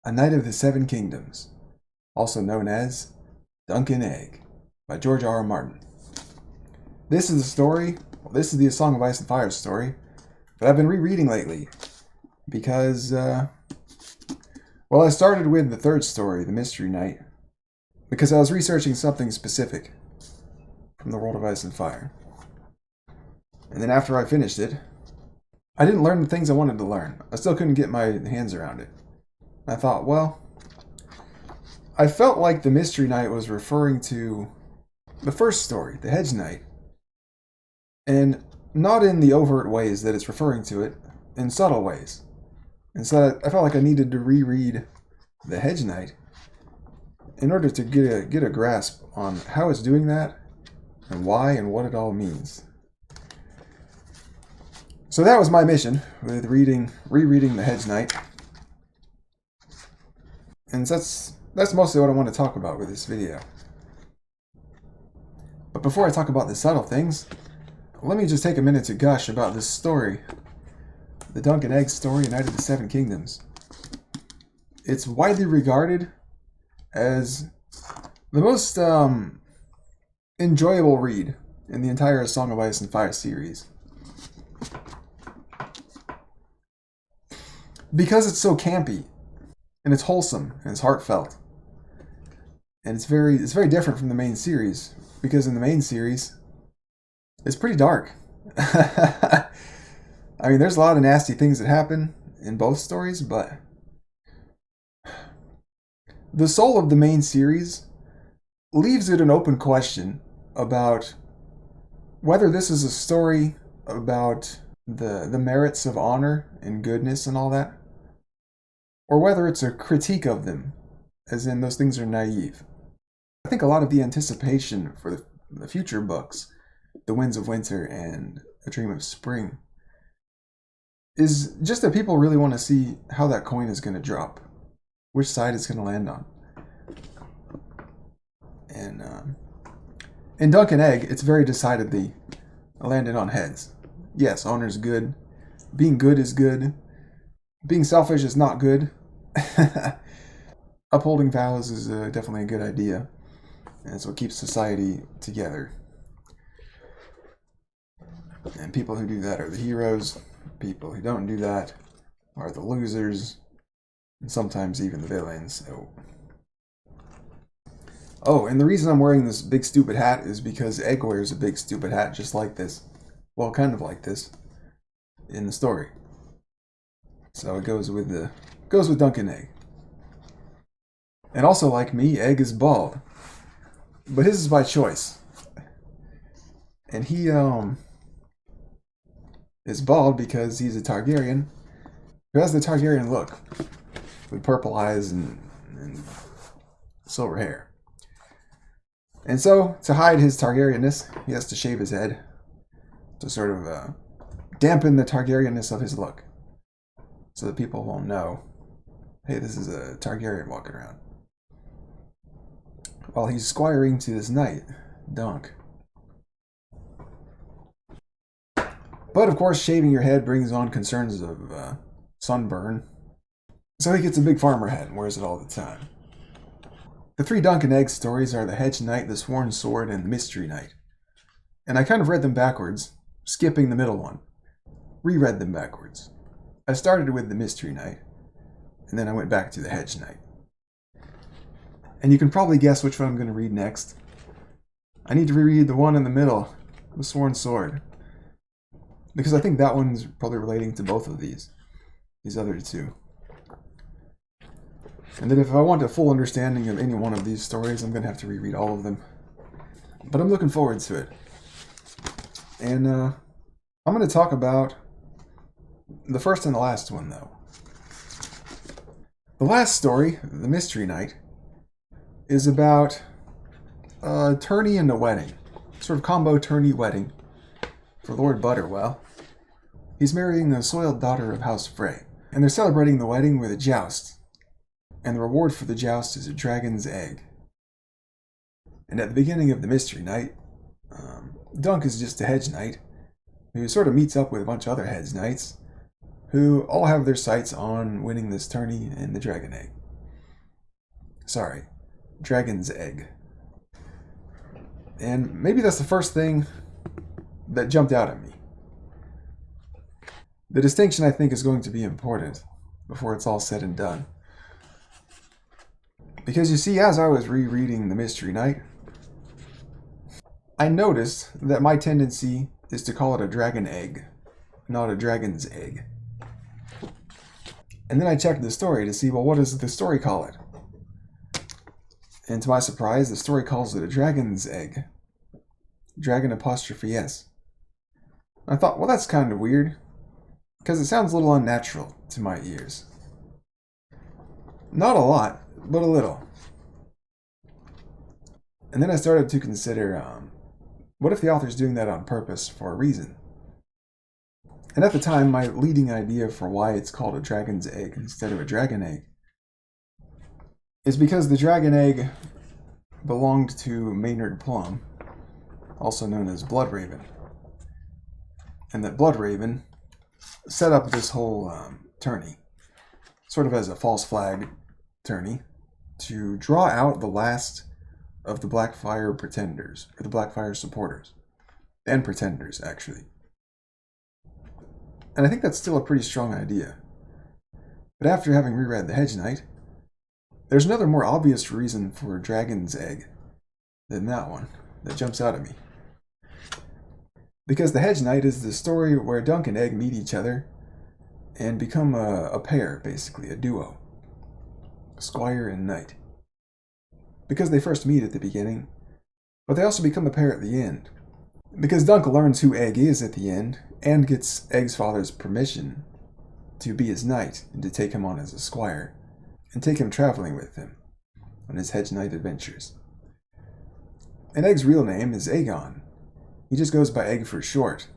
A Knight of the Seven Kingdoms, also known as Dunk and Egg, by George R. R. Martin. This is the story, this is the Song of Ice and Fire story, that I've been rereading lately, because, I started with the third story, The Mystery Knight, because I was researching something specific from the world of Ice and Fire. And then after I finished it, I didn't learn the things I wanted to learn. I still couldn't get my hands around it. I thought, well, I felt like the Mystery Knight was referring to the first story, the Hedge Knight, and not in the overt ways that it's referring to it, in subtle ways. And so I felt like I needed to reread the Hedge Knight in order to get a grasp on how it's doing that, and why, and what it all means. So that was my mission with rereading the Hedge Knight. And that's mostly what I want to talk about with this video. But before I talk about the subtle things, let me just take a minute to gush about this story. The Dunk and Egg story, Knight of the Seven Kingdoms. It's widely regarded as the most enjoyable read in the entire Song of Ice and Fire series. Because it's so campy, and it's wholesome, and it's heartfelt. And it's very different from the main series, because in the main series, it's pretty dark. I mean, there's a lot of nasty things that happen in both stories, but the soul of the main series leaves it an open question about whether this is a story about the merits of honor and goodness and all that, or whether it's a critique of them, as in those things are naive. I think a lot of the anticipation for the future books, The Winds of Winter and A Dream of Spring, is just that people really want to see how that coin is going to drop, which side it's going to land on. And in Dunk and Egg, it's very decidedly landed on heads. Yes, honor's good. Being good is good. Being selfish is not good. Upholding vows is definitely a good idea. And it's what keeps society together. And people who do that are the heroes. People who don't do that are the losers. And sometimes even the villains. Oh, and the reason I'm wearing this big stupid hat is because Egg wears a big stupid hat just like this. Well, kind of like this in the story. So it goes with Dunk and Egg. And also, like me, Egg is bald. But his is by choice. And he is bald because he's a Targaryen who has the Targaryen look, with purple eyes and silver hair. And so, to hide his Targaryenness, he has to shave his head to sort of dampen the Targaryenness of his look, so that people won't know, hey, this is a Targaryen walking around. While he's squiring to this knight, Dunk. But of course, shaving your head brings on concerns of sunburn, so he gets a big farmer hat and wears it all the time. The three Dunk and Egg stories are the Hedge Knight, the Sworn Sword, and the Mystery Knight. And I kind of read them backwards, skipping the middle one. Reread them backwards. I started with the Mystery Knight, and then I went back to the Hedge Knight. And you can probably guess which one I'm going to read next. I need to reread the one in the middle, the Sworn Sword, because I think that one's probably relating to both of these other two. And then if I want a full understanding of any one of these stories, I'm going to have to reread all of them. But I'm looking forward to it. And I'm going to talk about the first and the last one, though. The last story, The Mystery Knight, is about a tourney and a wedding. Sort of combo tourney wedding for Lord Butterwell. He's marrying the soiled daughter of House Frey. And they're celebrating the wedding with a joust. And the reward for the joust is a dragon's egg. And at the beginning of the Mystery Knight, Dunk is just a hedge knight who sort of meets up with a bunch of other hedge knights who all have their sights on winning this tourney and the dragon egg. Sorry, dragon's egg. And maybe that's the first thing that jumped out at me. The distinction, I think, is going to be important before it's all said and done. Because you see, as I was rereading The Mystery Knight, I noticed that my tendency is to call it a dragon egg, not a dragon's egg. And then I checked the story to see, well, what does the story call it? And to my surprise, the story calls it a dragon's egg. Dragon apostrophe S. I thought, well, that's kind of weird, because it sounds a little unnatural to my ears. Not a lot, but a little. And then I started to consider, what if the author's doing that on purpose for a reason? And at the time, my leading idea for why it's called a dragon's egg instead of a dragon egg is because the dragon egg belonged to Maynard Plum, also known as Bloodraven. And that Bloodraven set up this whole tourney, sort of as a false flag tourney, to draw out the last of the Blackfire pretenders, or the Blackfire supporters, and pretenders, actually. And I think that's still a pretty strong idea. But after having reread The Hedge Knight, there's another more obvious reason for a dragon's egg than that one that jumps out at me. Because The Hedge Knight is the story where Dunk and Egg meet each other and become a pair, basically, a duo. Squire and Knight. Because they first meet at the beginning, but they also become a pair at the end. Because Dunk learns who Egg is at the end, and gets Egg's father's permission to be his knight and to take him on as a squire, and take him traveling with him on his Hedge Knight adventures. And Egg's real name is Aegon. He just goes by Egg for short,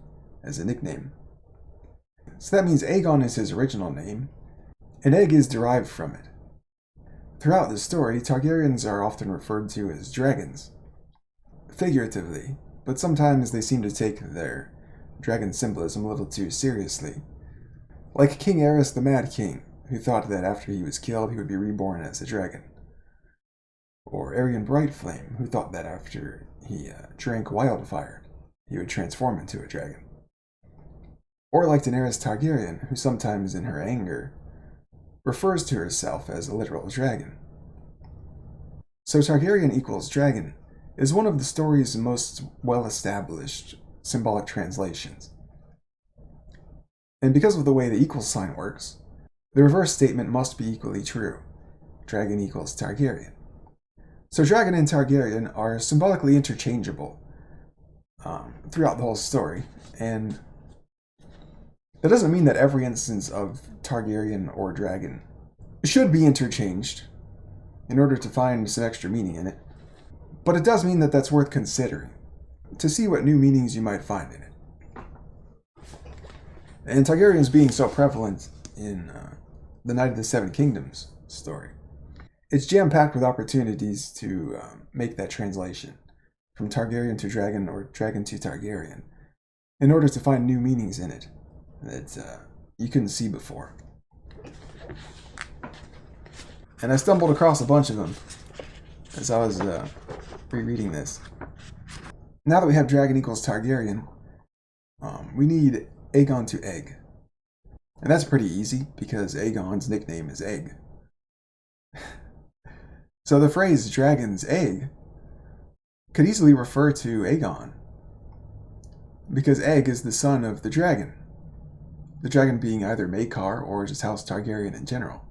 as a nickname. So that means Aegon is his original name, and Egg is derived from it. Throughout the story, Targaryens are often referred to as dragons, figuratively, but sometimes they seem to take their dragon symbolism a little too seriously. Like King Aerys the Mad King, who thought that after he was killed he would be reborn as a dragon. Or Aerion Brightflame, who thought that after he drank wildfire he would transform into a dragon. Or like Daenerys Targaryen, who sometimes in her anger refers to herself as a literal dragon. So Targaryen equals dragon is one of the story's most well-established symbolic translations. And because of the way the equal sign works, the reverse statement must be equally true. Dragon equals Targaryen. So dragon and Targaryen are symbolically interchangeable throughout the whole story, and that doesn't mean that every instance of Targaryen or dragon should be interchanged in order to find some extra meaning in it, but it does mean that that's worth considering, to see what new meanings you might find in it. And Targaryens being so prevalent in the Knight of the Seven Kingdoms story, it's jam-packed with opportunities to make that translation from Targaryen to dragon or dragon to Targaryen in order to find new meanings in it that you couldn't see before. And I stumbled across a bunch of them as I was rereading this. Now that we have dragon equals Targaryen, we need Aegon to Egg. And that's pretty easy because Aegon's nickname is Egg. So the phrase dragon's egg could easily refer to Aegon, because Egg is the son of the dragon being either Maekar or just House Targaryen in general.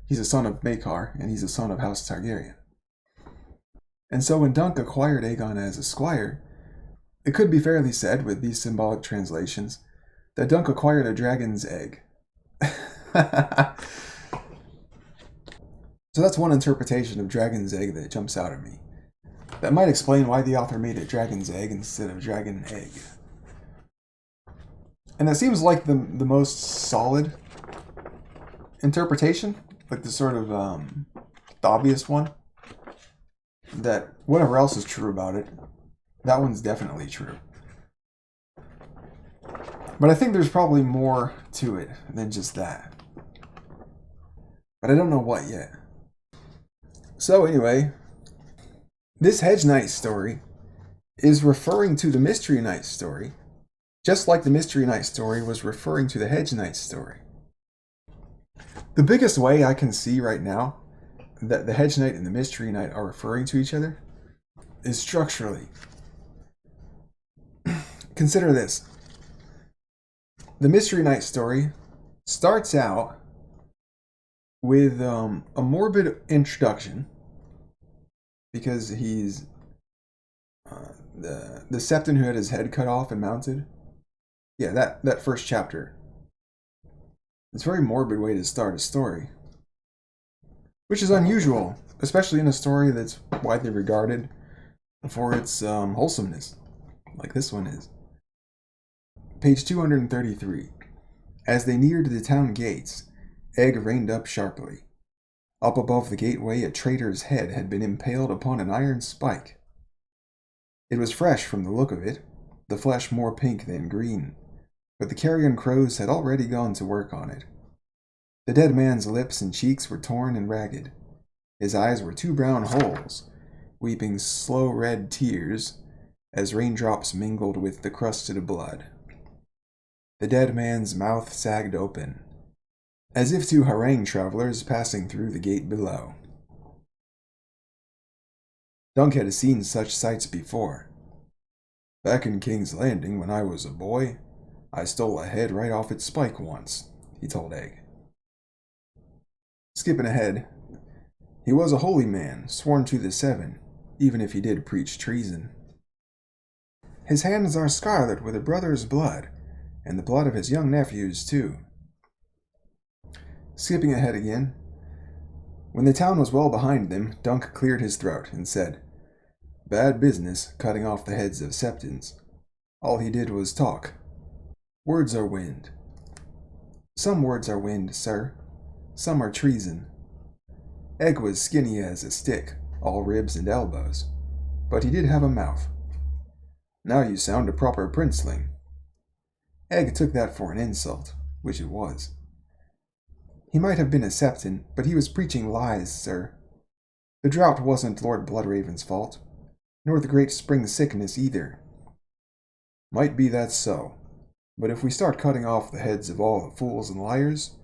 He's a son of Maekar, and he's a son of House Targaryen. And so when Dunk acquired Aegon as a squire, it could be fairly said, with these symbolic translations, that Dunk acquired a dragon's egg. So that's one interpretation of dragon's egg that jumps out at me. That might explain why the author made it dragon's egg instead of dragon egg. And that seems like the most solid interpretation, like the sort of the obvious one. That whatever else is true about it, that one's definitely true. But I think there's probably more to it than just that. But I don't know what yet. So anyway, this Hedge Knight story is referring to the Mystery Knight story, just like the Mystery Knight story was referring to the Hedge Knight story. The biggest way I can see right now that the Hedge Knight and the Mystery Knight are referring to each other is structurally. Consider this. The Mystery Knight story starts out with a morbid introduction, because he's the Septon who had his head cut off and mounted. Yeah, that first chapter. It's a very morbid way to start a story, which is unusual, especially in a story that's widely regarded for its wholesomeness, like this one is. Page 233. As they neared the town gates, Egg reined up sharply. Up above the gateway, a traitor's head had been impaled upon an iron spike. It was fresh from the look of it, the flesh more pink than green, but the carrion crows had already gone to work on it. The dead man's lips and cheeks were torn and ragged. His eyes were two brown holes, weeping slow red tears as raindrops mingled with the crusted blood. The dead man's mouth sagged open, as if to harangue travelers passing through the gate below. Dunk had seen such sights before. Back in King's Landing when I was a boy, I stole a head right off its spike once, he told Egg. Skipping ahead, he was a holy man, sworn to the Seven, even if he did preach treason. His hands are scarlet with a brother's blood, and the blood of his young nephews, too. Skipping ahead again, when the town was well behind them, Dunk cleared his throat and said, "Bad business, cutting off the heads of Septons. All he did was talk. Words are wind. Some words are wind, sir. Some are treason." Egg was skinny as a stick, all ribs and elbows, but he did have a mouth. "Now you sound a proper princeling." Egg took that for an insult, which it was. He might have been a Septon, but he was preaching lies, sir. The drought wasn't Lord Bloodraven's fault, nor the great spring sickness either. Might be that's so, but if we start cutting off the heads of all the fools and liars,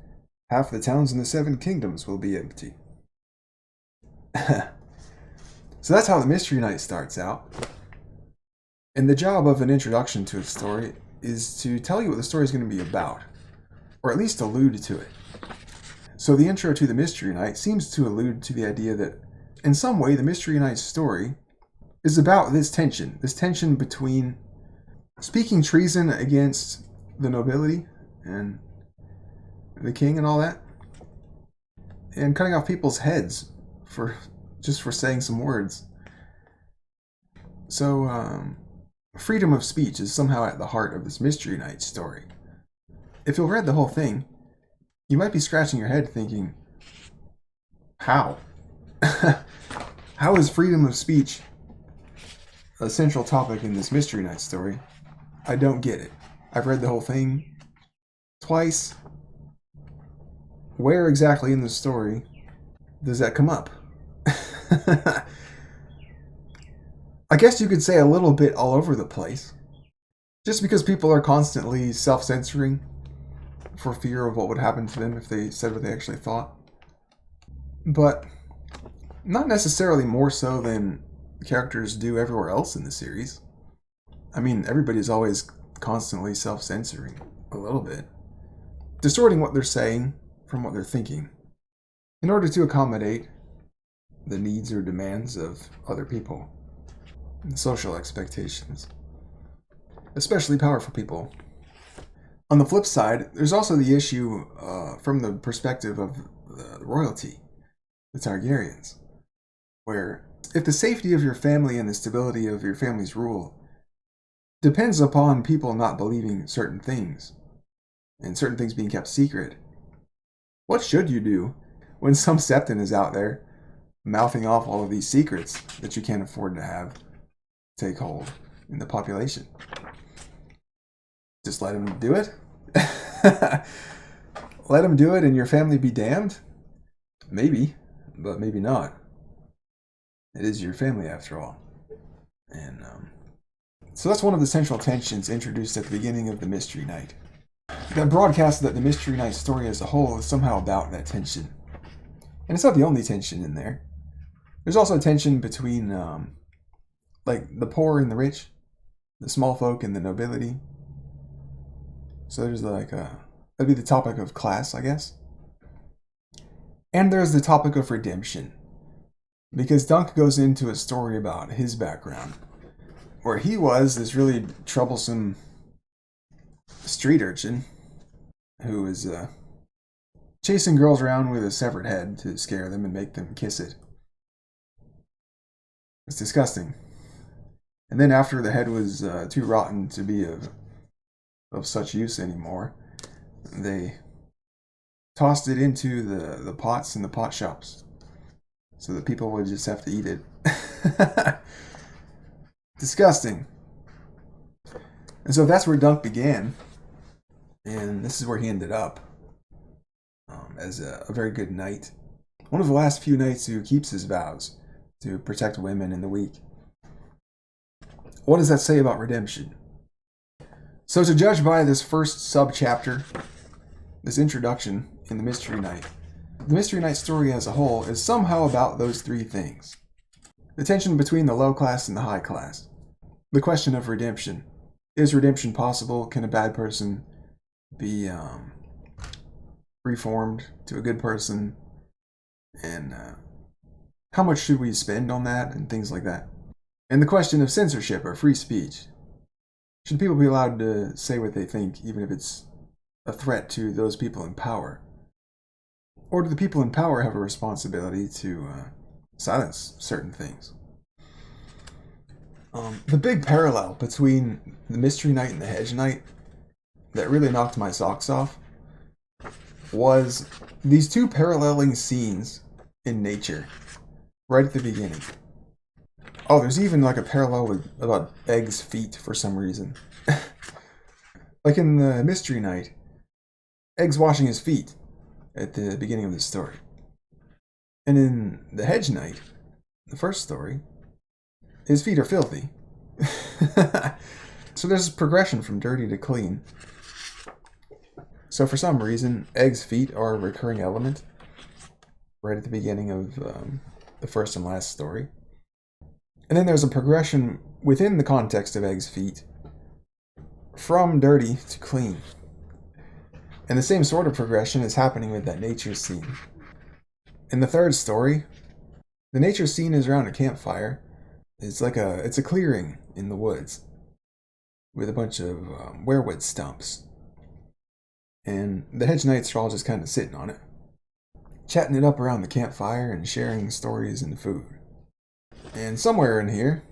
half the towns in the Seven Kingdoms will be empty. So that's how the Mystery Knight starts out. And the job of an introduction to a story is to tell you what the story is going to be about, or at least allude to it. So the intro to the Mystery Knight seems to allude to the idea that, in some way, the Mystery Knight's story is about this tension between speaking treason against the nobility and the king and all that, and cutting off people's heads for saying some words. So, freedom of speech is somehow at the heart of this Mystery Knight story. If you'll read the whole thing, you might be scratching your head thinking, how? How is freedom of speech a central topic in this Mystery Knight story? I don't get it. I've read the whole thing twice. Where exactly in the story does that come up? I guess you could say a little bit all over the place. Just because people are constantly self-censoring for fear of what would happen to them if they said what they actually thought. But not necessarily more so than characters do everywhere else in the series. I mean, everybody's always constantly self-censoring a little bit, distorting what they're saying from what they're thinking in order to accommodate the needs or demands of other people and social expectations, especially powerful people. On the flip side, there's also the issue from the perspective of the royalty, the Targaryens, where if the safety of your family and the stability of your family's rule depends upon people not believing certain things, and certain things being kept secret, what should you do when some Septon is out there mouthing off all of these secrets that you can't afford to have take hold in the population? Just let him do it? Let him do it and your family be damned? Maybe, but maybe not. It is your family, after all. And so that's one of the central tensions introduced at the beginning of the Mystery Knight. That broadcast that the Mystery Knight story as a whole is somehow about that tension. And it's not the only tension in there. There's also a tension between, like, the poor and the rich, the small folk and the nobility. So there's like that'd be the topic of class, I guess. And there's the topic of redemption. Because Dunk goes into a story about his background, where he was this really troublesome street urchin who was chasing girls around with a severed head to scare them and make them kiss it. It's disgusting. And then after the head was too rotten to be of such use anymore, they tossed it into the pots in the pot shops so that people would just have to eat it. Disgusting. And so that's where Dunk began, and this is where he ended up as a very good knight. One of the last few knights who keeps his vows to protect women and the weak. What does that say about redemption? So to judge by this first sub-chapter, this introduction in the Mystery Knight, the Mystery Knight story as a whole is somehow about those three things. The tension between the low class and the high class. The question of redemption. Is redemption possible? Can a bad person be reformed to a good person? And how much should we spend on that? And things like that. And the question of censorship or free speech. Should people be allowed to say what they think, even if it's a threat to those people in power? Or do the people in power have a responsibility to silence certain things? The big parallel between the Mystery Knight and the Hedge Knight that really knocked my socks off was these two paralleling scenes in nature right at the beginning. Oh, there's even like a parallel about Egg's feet for some reason. Like in the Mystery Knight, Egg's washing his feet at the beginning of the story. And in the Hedge Knight, the first story, his feet are filthy. So there's a progression from dirty to clean. So for some reason, Egg's feet are a recurring element right at the beginning of the first and last story. And then there's a progression within the context of Egg's feet from dirty to clean. And the same sort of progression is happening with that nature scene. In the third story, the nature scene is around a campfire. It's a clearing in the woods with a bunch of weirwood stumps. And the Hedge Knights are all just kind of sitting on it, chatting it up around the campfire and sharing stories and food. And somewhere in here,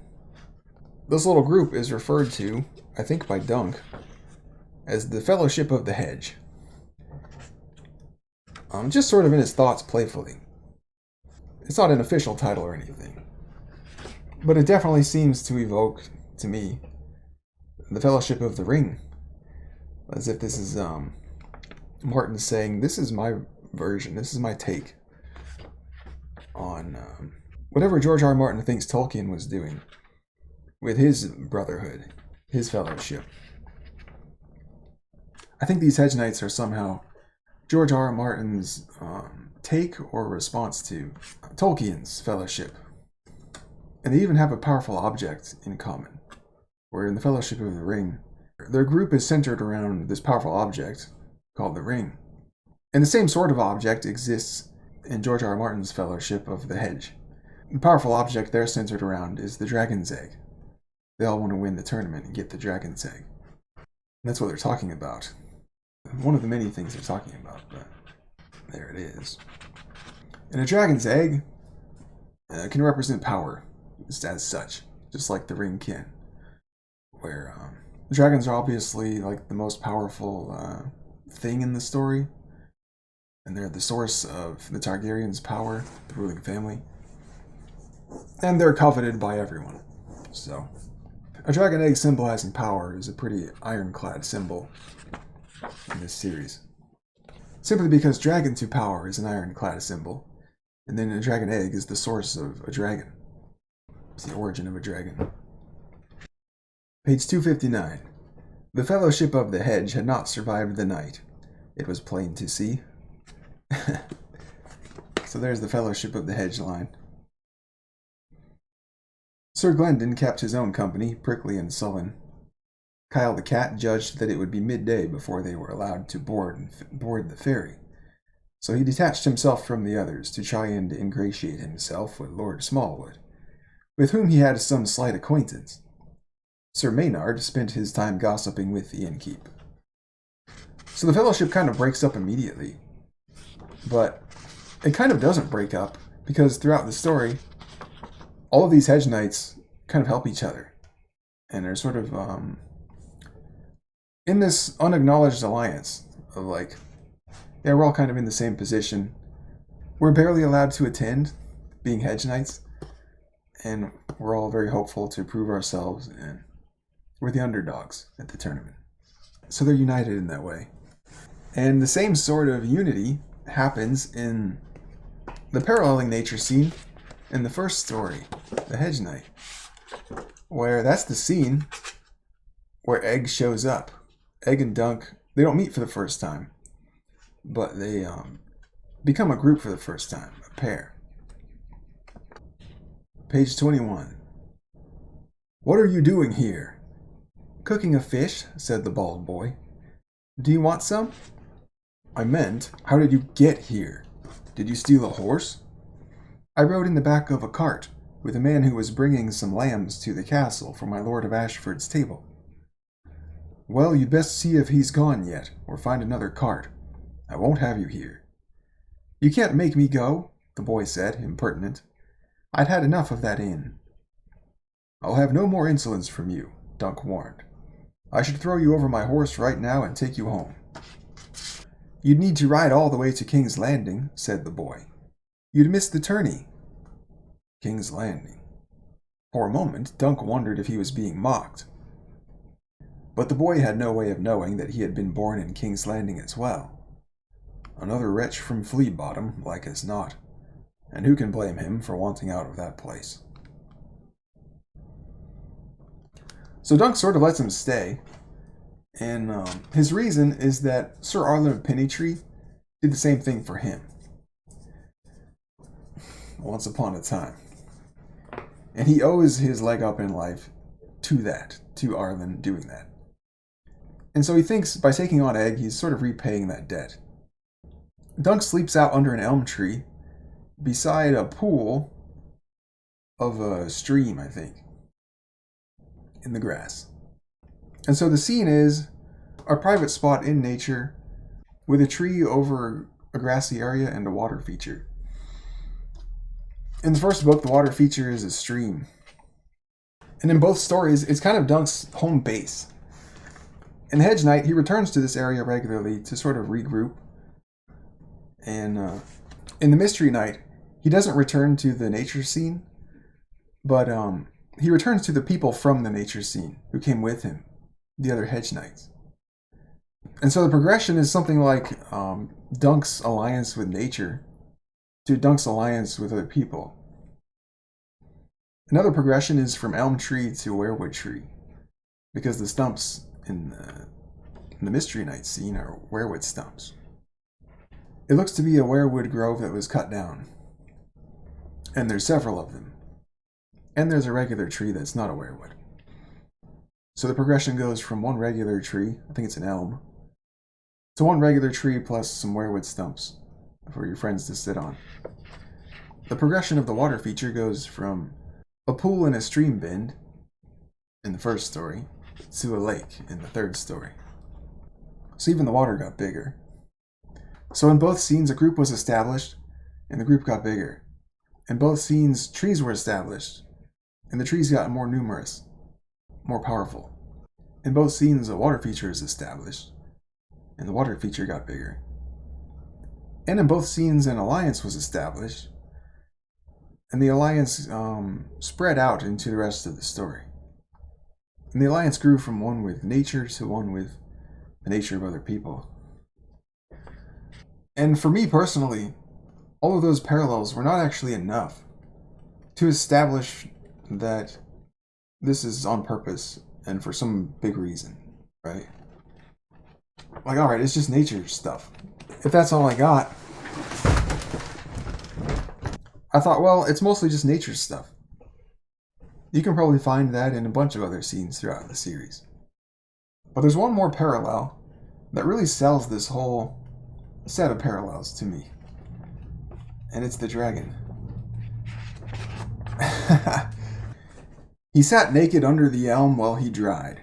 this little group is referred to, I think by Dunk, as the Fellowship of the Hedge. Just sort of in his thoughts playfully. It's not an official title or anything. But it definitely seems to evoke, to me, the Fellowship of the Ring. As if this is Martin saying, this is my version, this is my take on whatever George R. R. Martin thinks Tolkien was doing with his brotherhood, his fellowship. I think these Hedge Knights are somehow George R. R. Martin's take or response to Tolkien's fellowship. And they even have a powerful object in common, where in the Fellowship of the Ring, their group is centered around this powerful object called the Ring. And the same sort of object exists in George R. R. Martin's Fellowship of the Hedge. The powerful object they're centered around is the dragon's egg. They all want to win the tournament and get the dragon's egg. And that's what they're talking about. One of the many things they're talking about, but there it is. And a dragon's egg can represent power, just as such, just like the ring can. Where dragons are obviously like the most powerful thing in the story, and they're the source of the Targaryens' power, the ruling family. And they're coveted by everyone. So, a dragon egg symbolizing power is a pretty ironclad symbol in this series. Simply because dragon to power is an ironclad symbol, and then a dragon egg is the source of a dragon. It's the origin of a dragon. Page 259. The Fellowship of the Hedge had not survived the night. It was plain to see. So there's the Fellowship of the Hedge line. Sir Glendon kept his own company, prickly and sullen. Kyle the cat judged that it would be midday before they were allowed to board the ferry, so he detached himself from the others to try and ingratiate himself with Lord Smallwood, with whom he had some slight acquaintance. Sir Maynard spent his time gossiping with the innkeep. So the fellowship kind of breaks up immediately, but it kind of doesn't break up, because throughout the story, all of these hedge knights kind of help each other, and they're sort of in this unacknowledged alliance of like, yeah, we're all kind of in the same position. We're barely allowed to attend, being hedge knights, and we're all very hopeful to prove ourselves, and we're the underdogs at the tournament. So they're united in that way. And the same sort of unity happens in the paralleling nature scene in the first story, The Hedge Knight, where that's the scene where Egg shows up. Egg and Dunk, they don't meet for the first time, but they become a group for the first time, a pair. Page 21. What are you doing here? Cooking a fish, said the bald boy. Do you want some? I meant, how did you get here? Did you steal a horse? I rode in the back of a cart with a man who was bringing some lambs to the castle for my Lord of Ashford's table. Well, you'd best see if he's gone yet, or find another cart. I won't have you here. You can't make me go, the boy said, impertinent. I'd had enough of that inn. I'll have no more insolence from you, Dunk warned. I should throw you over my horse right now and take you home. You'd need to ride all the way to King's Landing, said the boy. You'd miss the tourney. King's Landing. For a moment, Dunk wondered if he was being mocked. But the boy had no way of knowing that he had been born in King's Landing as well. Another wretch from Flea Bottom, like as not, and who can blame him for wanting out of that place? So Dunk sort of lets him stay, and his reason is that Sir Arlen of Pennytree did the same thing for him once upon a time. And he owes his leg up in life to Arlen doing that. And so he thinks by taking on Egg, he's sort of repaying that debt. Dunk sleeps out under an elm tree beside a pool of a stream, I think, in the grass. And so the scene is a private spot in nature with a tree over a grassy area and a water feature. In the first book, the water feature is a stream. And in both stories, it's kind of Dunk's home base. In The Hedge Knight, he returns to this area regularly to sort of regroup. And in The Mystery Knight, he doesn't return to the nature scene, but he returns to the people from the nature scene who came with him, the other Hedge Knights. And so the progression is something like Dunk's alliance with nature to Dunk's alliance with other people. Another progression is from elm tree to weirwood tree, because the stumps in the Mystery Knight scene are weirwood stumps. It looks to be a weirwood grove that was cut down, and there's several of them. And there's a regular tree that's not a weirwood. So the progression goes from one regular tree, I think it's an elm, to one regular tree plus some weirwood stumps for your friends to sit on. The progression of the water feature goes from a pool in a stream bend in the first story to a lake in the third story. So even the water got bigger. So in both scenes, a group was established and the group got bigger. In both scenes, trees were established and the trees got more numerous, more powerful. In both scenes, a water feature is established and the water feature got bigger. And in both scenes, an alliance was established, and the alliance spread out into the rest of the story. And the alliance grew from one with nature to one with the nature of other people. And for me personally, all of those parallels were not actually enough to establish that this is on purpose and for some big reason, right? Like, alright, it's just nature stuff. If that's all I got, I thought, well, it's mostly just nature stuff. You can probably find that in a bunch of other scenes throughout the series. But there's one more parallel that really sells this whole set of parallels to me. And it's the dragon. He sat naked under the elm while he dried,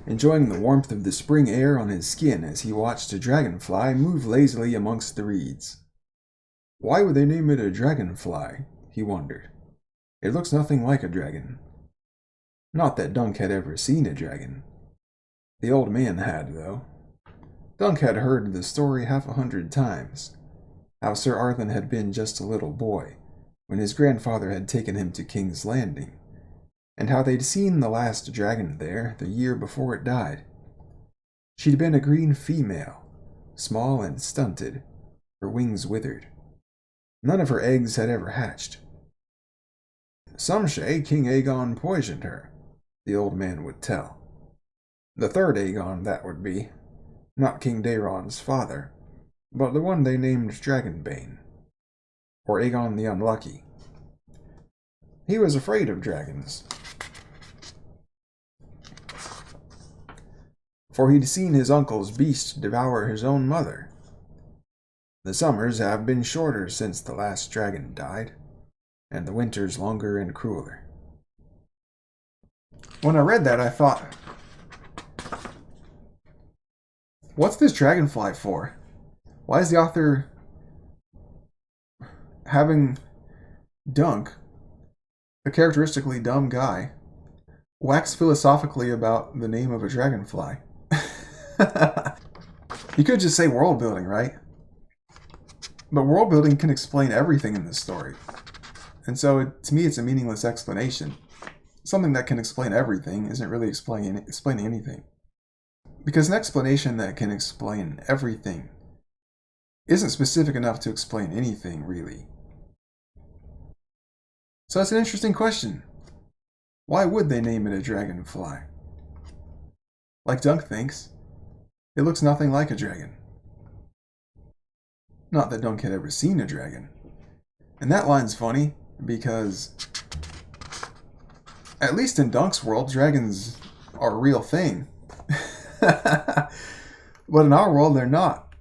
enjoying the warmth of the spring air on his skin as he watched a dragonfly move lazily amongst the reeds. Why would they name it a dragonfly? He wondered. It looks nothing like a dragon. Not that Dunk had ever seen a dragon. The old man had, though. Dunk had heard the story 100 times, how Sir Arthur had been just a little boy when his grandfather had taken him to King's Landing, and how they'd seen the last dragon there the year before it died. She'd been a green female, small and stunted, her wings withered. None of her eggs had ever hatched. Some say King Aegon poisoned her, the old man would tell. The third Aegon, that would be. Not King Daeron's father, but the one they named Dragonbane. Or Aegon the Unlucky. He was afraid of dragons, for he'd seen his uncle's beast devour his own mother. The summers have been shorter since the last dragon died, and the winters longer and crueler. When I read that, I thought, what's this dragonfly for? Why is the author having Dunk, a characteristically dumb guy, wax philosophically about the name of a dragonfly? You could just say world building, right? But world building can explain everything in this story. And so, to me, it's a meaningless explanation. Something that can explain everything isn't really explaining anything. Because an explanation that can explain everything isn't specific enough to explain anything, really. So that's an interesting question. Why would they name it a dragonfly? Like Dunk thinks, it looks nothing like a dragon. Not that Dunk had ever seen a dragon. And that line's funny, because at least in Dunk's world, dragons are a real thing. But in our world, they're not.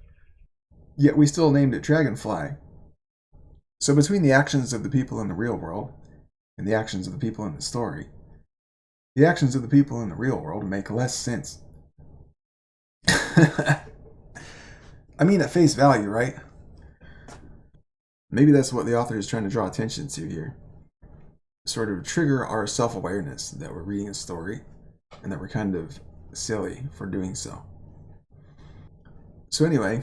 Yet we still named it Dragonfly. So between the actions of the people in the real world and the actions of the people in the story, the actions of the people in the real world make less sense. I mean, at face value, right? Maybe that's what the author is trying to draw attention to here. Sort of trigger our self-awareness that we're reading a story and that we're kind of silly for doing so. So anyway,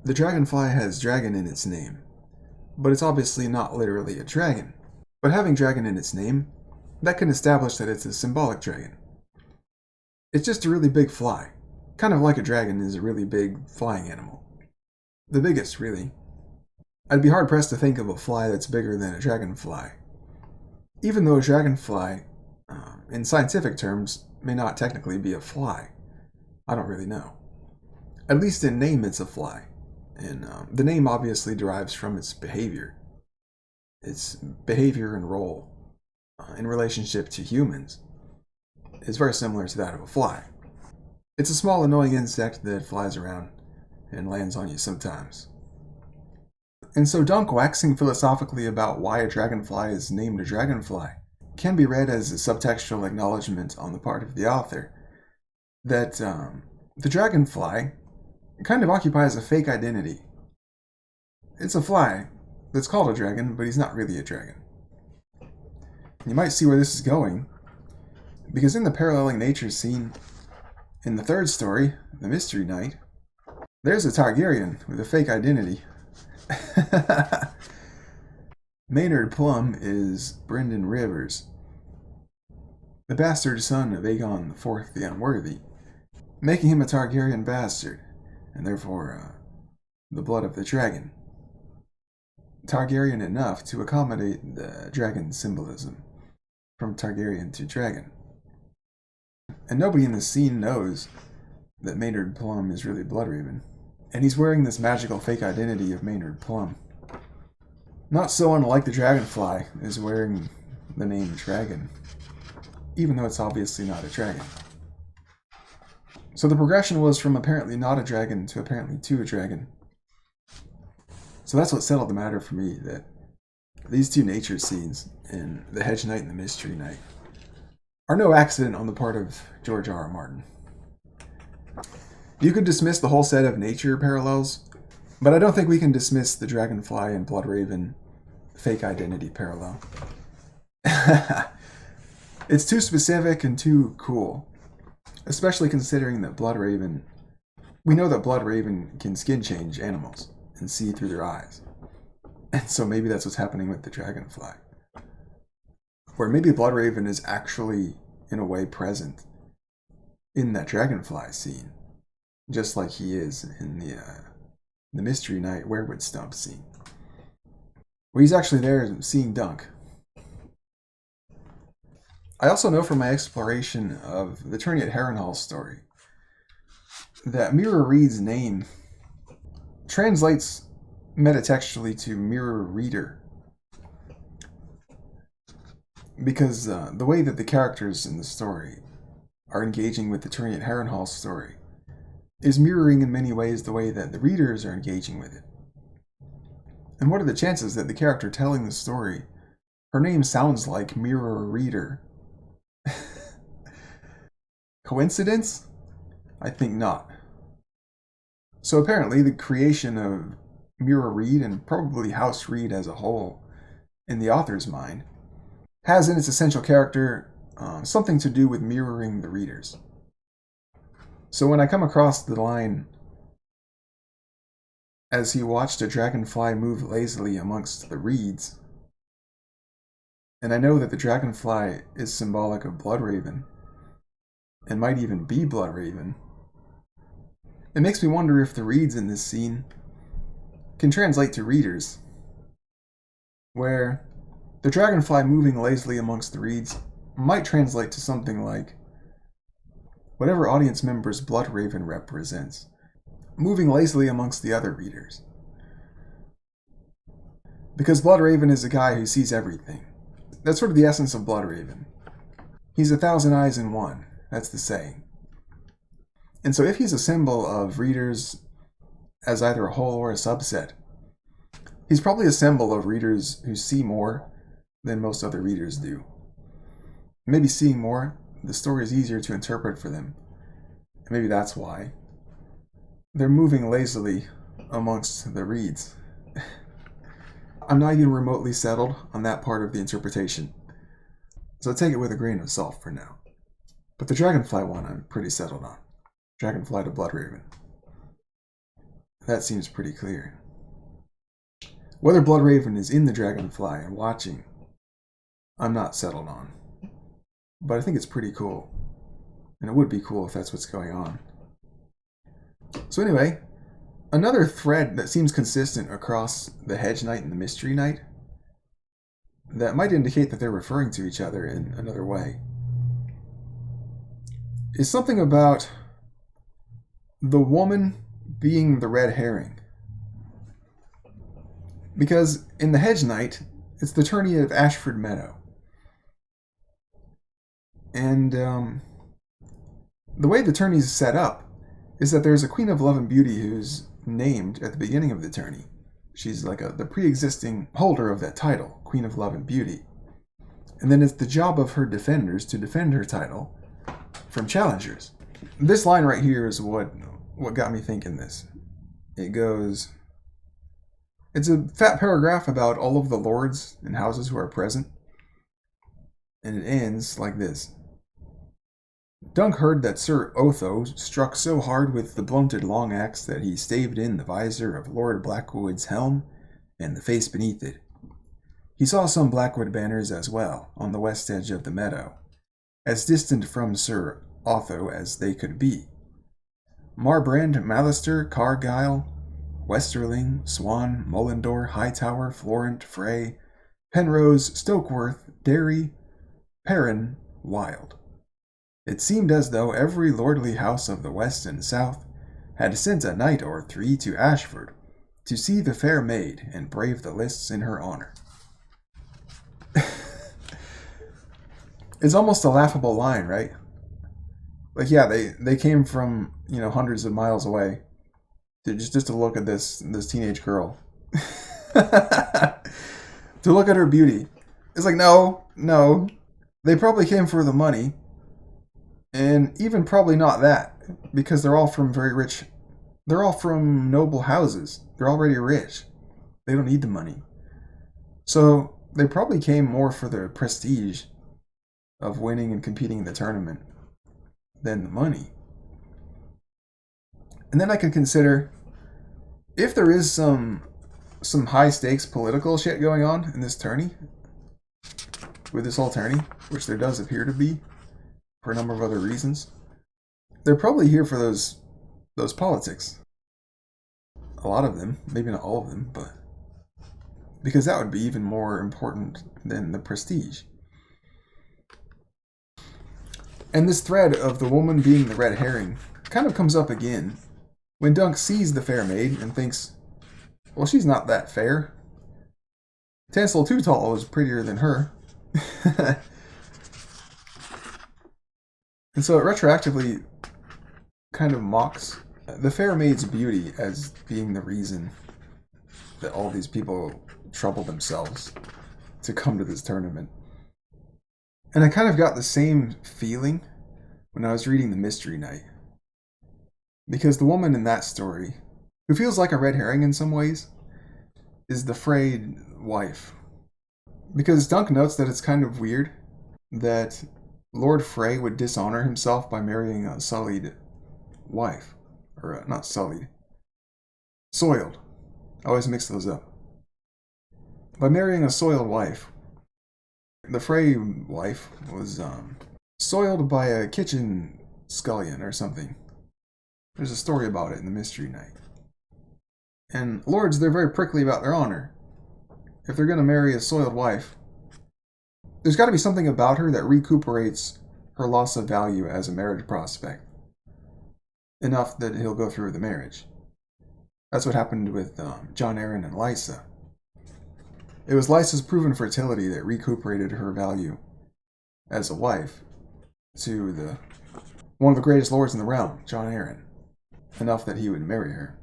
the dragonfly has dragon in its name, but it's obviously not literally a dragon. But having dragon in its name, that can establish that it's a symbolic dragon. It's just a really big fly, kind of like a dragon is a really big flying animal. The biggest, really. I'd be hard-pressed to think of a fly that's bigger than a dragonfly. Even though a dragonfly, in scientific terms, may not technically be a fly. I don't really know. At least in name it's a fly. And the name obviously derives from its behavior. Its behavior and role in relationship to humans is very similar to that of a fly. It's a small annoying insect that flies around and lands on you sometimes. And so Dunk waxing philosophically about why a dragonfly is named a dragonfly can be read as a subtextual acknowledgement on the part of the author that the dragonfly kind of occupies a fake identity. It's a fly that's called a dragon, but he's not really a dragon. And you might see where this is going, because in the paralleling nature scene in the third story, The Mystery Knight, there's a Targaryen with a fake identity. Maynard Plum is Brynden Rivers, the bastard son of Aegon IV the Unworthy, making him a Targaryen bastard, and therefore the blood of the dragon. Targaryen enough to accommodate the dragon symbolism. from Targaryen to dragon. And nobody in the scene knows that Maynard Plum is really Bloodraven. And he's wearing this magical fake identity of Maynard Plum. Not so unlike the dragonfly is wearing the name dragon, even though it's obviously not a dragon. So the progression was from apparently not a dragon to apparently to a dragon. So that's what settled the matter for me, that these two nature scenes in The Hedge Knight and The Mystery Knight are no accident on the part of George R. R. Martin. You could dismiss the whole set of nature parallels, but I don't think we can dismiss the Dragonfly and Bloodraven fake identity parallel. It's too specific and too cool, especially considering that Bloodraven, we know that Bloodraven can skin change animals and see through their eyes. And so maybe that's what's happening with the Dragonfly. Or maybe Bloodraven is actually, in a way, present in that Dragonfly scene, just like he is in the Mystery Knight Werewood Stump scene, where he's actually there seeing Dunk. I also know from my exploration of the Tourney at Harrenhal story that Mirror Read's name translates metatextually to Mirror Reader, because the way that the characters in the story are engaging with the Tourney at Harrenhal story is mirroring in many ways the way that the readers are engaging with it. And what are the chances that the character telling the story, her name sounds like Mirror Reader? Coincidence? I think not. So apparently the creation of Mirror Read, and probably House Read as a whole, in the author's mind, has in its essential character something to do with mirroring the readers. So when I come across the line, as he watched a dragonfly move lazily amongst the reeds, and I know that the dragonfly is symbolic of Bloodraven, and might even be Bloodraven, it makes me wonder if the reeds in this scene can translate to readers, where the dragonfly moving lazily amongst the reeds might translate to something like whatever audience members Bloodraven represents, moving lazily amongst the other readers. Because Bloodraven is a guy who sees everything. That's sort of the essence of Bloodraven. He's 1,000 eyes in one, that's the saying. And so if he's a symbol of readers as either a whole or a subset, he's probably a symbol of readers who see more than most other readers do. Maybe seeing more, the story is easier to interpret for them. And maybe that's why they're moving lazily amongst the reeds. I'm not even remotely settled on that part of the interpretation, so take it with a grain of salt for now. But the dragonfly one I'm pretty settled on. Dragonfly to Bloodraven. That seems pretty clear. Whether Bloodraven is in the dragonfly and watching, I'm not settled on. But I think it's pretty cool. And it would be cool if that's what's going on. So anyway, another thread that seems consistent across the Hedge Knight and the Mystery Knight that might indicate that they're referring to each other in another way is something about the woman being the red herring. Because in the Hedge Knight, it's the tourney of Ashford Meadow. And the way the tourney is set up is that there's a Queen of Love and Beauty who's named at the beginning of the tourney. She's like the pre-existing holder of that title, Queen of Love and Beauty. And then it's the job of her defenders to defend her title from challengers. This line right here is what got me thinking this. It goes, it's a fat paragraph about all of the lords and houses who are present. And it ends like this. Dunk heard that Sir Otho struck so hard with the blunted long axe that he staved in the visor of Lord Blackwood's helm and the face beneath it. He saw some Blackwood banners as well on the west edge of the meadow, as distant from Sir Otho as they could be. Marbrand, Mallister, Cargyle, Westerling, Swan, Mullendore, Hightower, Florent, Frey, Penrose, Stokeworth, Derry, Perrin wild. It seemed as though every lordly house of the west and south had sent a knight or three to Ashford to see the fair maid and brave the lists in her honor. It's almost a laughable line, right? Like, yeah, they came from, hundreds of miles away to just to look at this teenage girl. To look at her beauty. It's like, no. They probably came for the money. And even probably not that. Because they're all from very rich. They're all from noble houses. They're already rich. They don't need the money. So they probably came more for the prestige of winning and competing in the tournament than the money. And then I can consider, if there is some high stakes political shit going on in this tourney, with this whole tourney, which there does appear to be, for a number of other reasons, they're probably here for those politics. A lot of them, maybe not all of them, but because that would be even more important than the prestige. And this thread of the woman being the red herring kind of comes up again when Dunk sees the fair maid and thinks, well, she's not that fair. Tansel Too Tall was prettier than her. And so it retroactively kind of mocks the fair maid's beauty as being the reason that all these people trouble themselves to come to this tournament. And I kind of got the same feeling when I was reading The Mystery Knight. Because the woman in that story, who feels like a red herring in some ways, is the frayed wife. Because Dunk notes that it's kind of weird that Lord Frey would dishonor himself by marrying a sullied wife. Or, not sullied. Soiled. I always mix those up. By marrying a soiled wife. The Frey wife was soiled by a kitchen scullion or something. There's a story about it in The Mystery Knight. And lords, they're very prickly about their honor. If they're going to marry a soiled wife, there's got to be something about her that recuperates her loss of value as a marriage prospect. Enough that he'll go through with the marriage. That's what happened with Jon Arryn and Lysa. It was Lysa's proven fertility that recuperated her value as a wife to one of the greatest lords in the realm, Jon Arryn. Enough that he would marry her.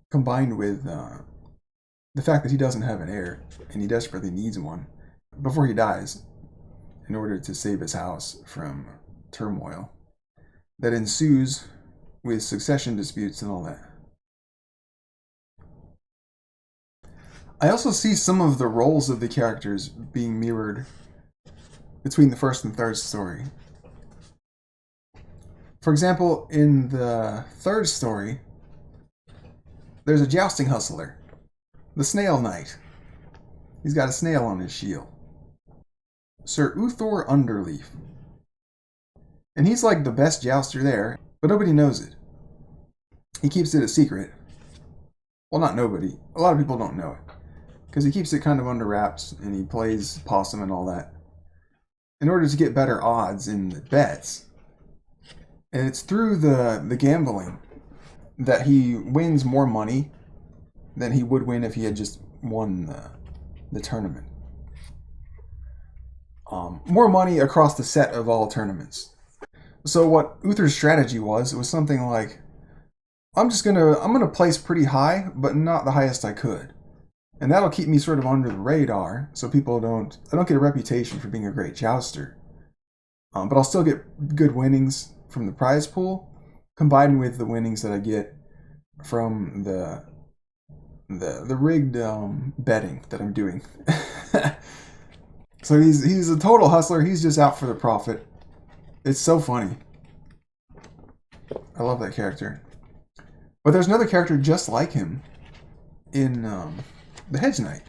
Combined with the fact that he doesn't have an heir, and he desperately needs one before he dies in order to save his house from turmoil that ensues with succession disputes and all that. I also see some of the roles of the characters being mirrored between the first and third story. For example, in the third story, there's a jousting hustler, the Snail Knight. He's got a snail on his shield. Sir Uthor Underleaf. And he's like the best jouster there, but nobody knows it. He keeps it a secret. Well, not nobody. A lot of people don't know it. Because he keeps it kind of under wraps, and he plays possum and all that, in order to get better odds in the bets. And it's through the gambling that he wins more money than he would win if he had just won the tournament. More money across the set of all tournaments. So what Uther's strategy was, it was something like, I'm gonna place pretty high, but not the highest I could. And that'll keep me sort of under the radar, so I don't get a reputation for being a great jouster. But I'll still get good winnings from the prize pool, combined with the winnings that I get from the rigged betting that I'm doing. So he's a total hustler. He's just out for the profit. It's so funny. I love that character. But there's another character just like him in The Hedge Knight.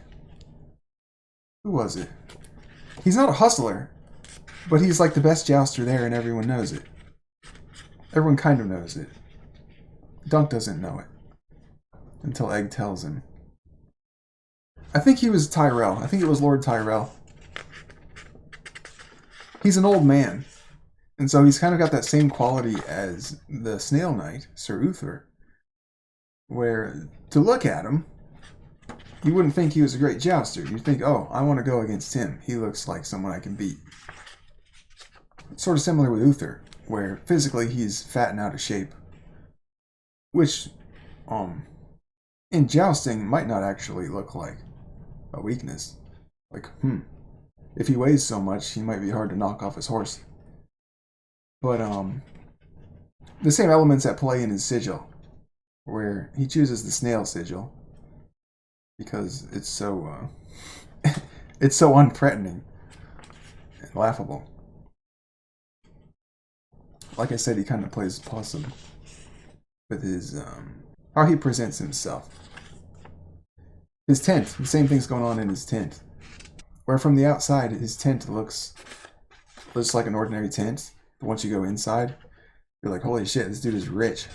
Who was it? He's not a hustler, but he's like the best jouster there, and everyone knows it. Everyone kind of knows it. Dunk doesn't know it until Egg tells him. I think he was Tyrell. I think it was Lord Tyrell. he's an old man. And so he's kind of got that same quality as the Snail Knight, Sir Uther, where to look at him, you wouldn't think he was a great jouster. You'd think, oh, I want to go against him. He looks like someone I can beat. Sort of similar with Uther, where physically he's fat and out of shape. Which, in jousting might not actually look like a weakness. Like, if he weighs so much, he might be hard to knock off his horse. But, the same elements at play in his sigil, where he chooses the snail sigil, because it's so, it's so unthreatening and laughable. Like I said, he kind of plays possum with his, how he presents himself. His tent, the same thing's going on in his tent. Where from the outside, his tent looks like an ordinary tent. But once you go inside, you're like, holy shit, this dude is rich.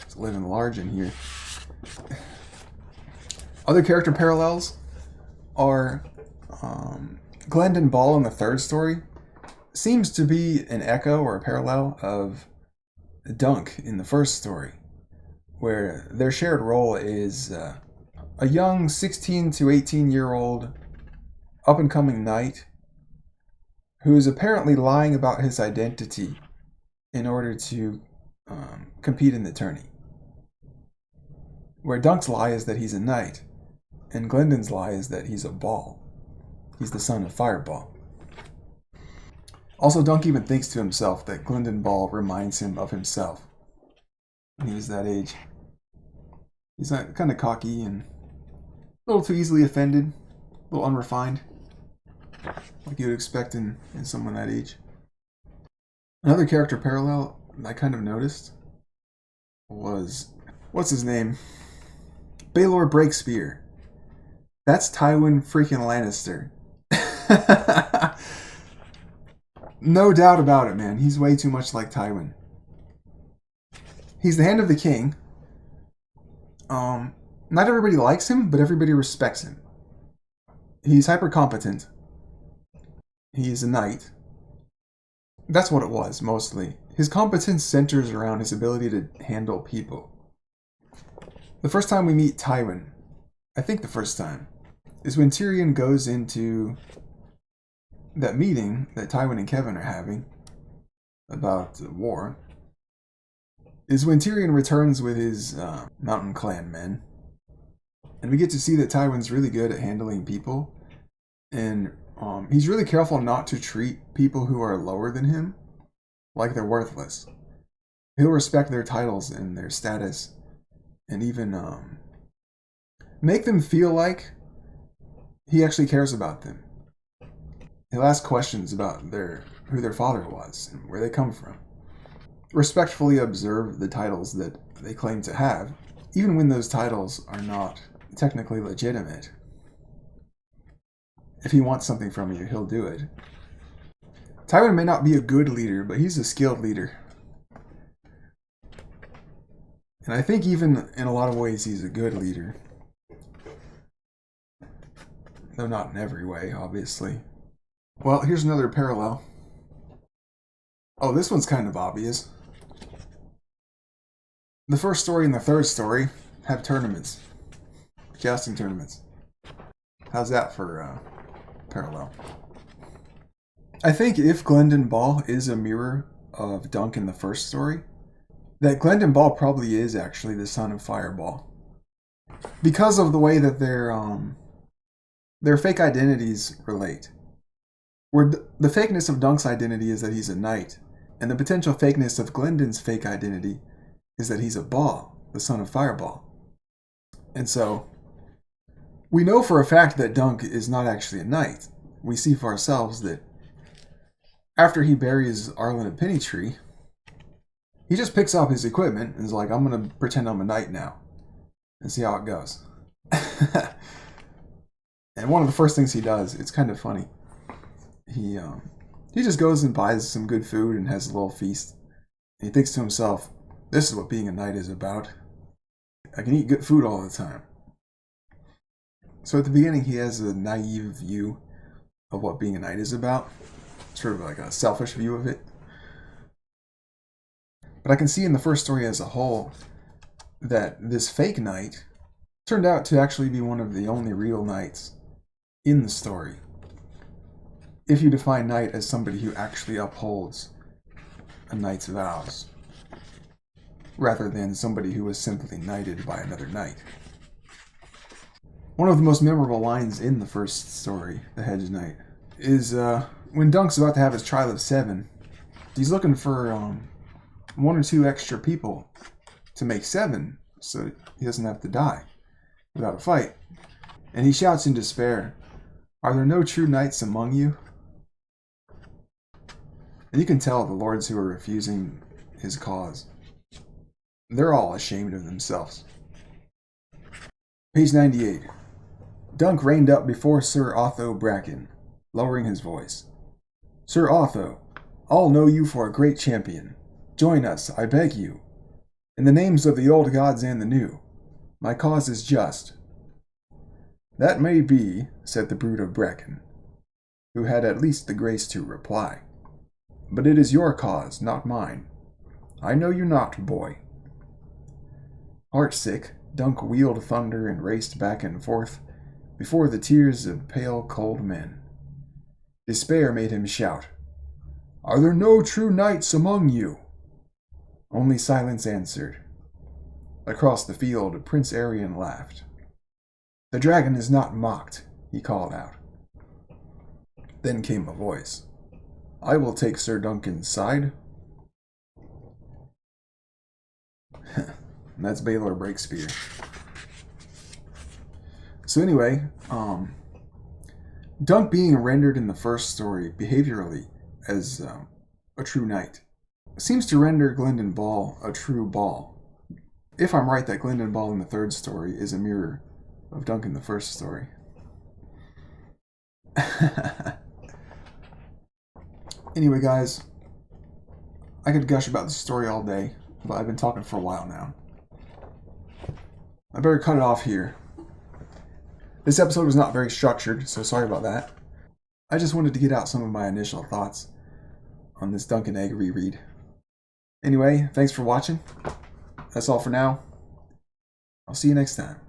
He's living large in here. Other character parallels are Glendon Ball in the third story seems to be an echo or a parallel of Dunk in the first story, where their shared role is a young 16 to 18-year-old up-and-coming knight who is apparently lying about his identity in order to compete in the tourney. Where Dunk's lie is that he's a knight, and Glendon's lie is that he's a ball. He's the son of Fireball. Also, Dunk even thinks to himself that Glendon Ball reminds him of himself when he was that age. He's kind of cocky and a little too easily offended, a little unrefined, like you would expect in someone that age. Another character parallel I kind of noticed was, what's his name? Baelor Breakspear. That's Tywin freaking Lannister. No doubt about it, man. He's way too much like Tywin. He's the hand of the king. Not everybody likes him, but everybody respects him. He's hyper competent. He's a knight. That's what it was, mostly. His competence centers around his ability to handle people. The first time we meet Tywin, I think the first time, is when Tyrion goes into that meeting that Tywin and Kevin are having about war. Is when Tyrion returns with his Mountain Clan men. And we get to see that Tywin's really good at handling people. And he's really careful not to treat people who are lower than him like they're worthless. He'll respect their titles and their status. And even make them feel like he actually cares about them. He'll ask questions about who their father was and where they come from. Respectfully observe the titles that they claim to have, even when those titles are not technically legitimate. If he wants something from you, he'll do it. Tywin may not be a good leader, but he's a skilled leader. And I think even in a lot of ways he's a good leader. Though not in every way, obviously. Well, here's another parallel. Oh, this one's kind of obvious. The first story and the third story have tournaments. Jousting tournaments. How's that for parallel? I think if Glendon Ball is a mirror of Dunk in the first story, that Glendon Ball probably is actually the son of Fireball. Because of the way that their fake identities relate. Where the fakeness of Dunk's identity is that he's a knight, and the potential fakeness of Glendon's fake identity is that he's a Ball, the son of Fireball. And so, we know for a fact that Dunk is not actually a knight. We see for ourselves that after he buries Arlen and Pennytree, he just picks up his equipment and is like, I'm going to pretend I'm a knight now and see how it goes. And one of the first things he does, it's kind of funny. He just goes and buys some good food and has a little feast. And he thinks to himself, this is what being a knight is about. I can eat good food all the time. So at the beginning, he has a naive view of what being a knight is about, sort of like a selfish view of it. But I can see in the first story as a whole that this fake knight turned out to actually be one of the only real knights in the story. If you define knight as somebody who actually upholds a knight's vows, rather than somebody who was simply knighted by another knight. One of the most memorable lines in the first story, The Hedge Knight, is when Dunk's about to have his trial of 7, he's looking for 1 or 2 extra people to make 7 so he doesn't have to die without a fight. And he shouts in despair, "Are there no true knights among you?" And you can tell the lords who are refusing his cause, they're all ashamed of themselves. Page 98. Dunk reined up before Sir Otho Bracken, lowering his voice. "Sir Otho, all know you for a great champion. Join us, I beg you. In the names of the old gods and the new, my cause is just." "That may be," said the brute of Bracken, who had at least the grace to reply. "But it is your cause, not mine. I know you not, boy." Heartsick, Dunk wheeled thunder and raced back and forth before the tears of pale, cold men. Despair made him shout, "Are there no true knights among you?" Only silence answered. Across the field, Prince Arion laughed. "The dragon is not mocked," he called out. Then came a voice. "I will take Sir Duncan's side." That's Baylor Breakspear. So anyway, Dunk being rendered in the first story behaviorally as a true knight seems to render Glendon Ball a true Ball. If I'm right that Glendon Ball in the third story is a mirror of Dunk in the first story. Anyway, guys, I could gush about this story all day, but I've been talking for a while now. I better cut it off here. This episode was not very structured, so sorry about that. I just wanted to get out some of my initial thoughts on this Dunk and Egg reread. Anyway, thanks for watching. That's all for now. I'll see you next time.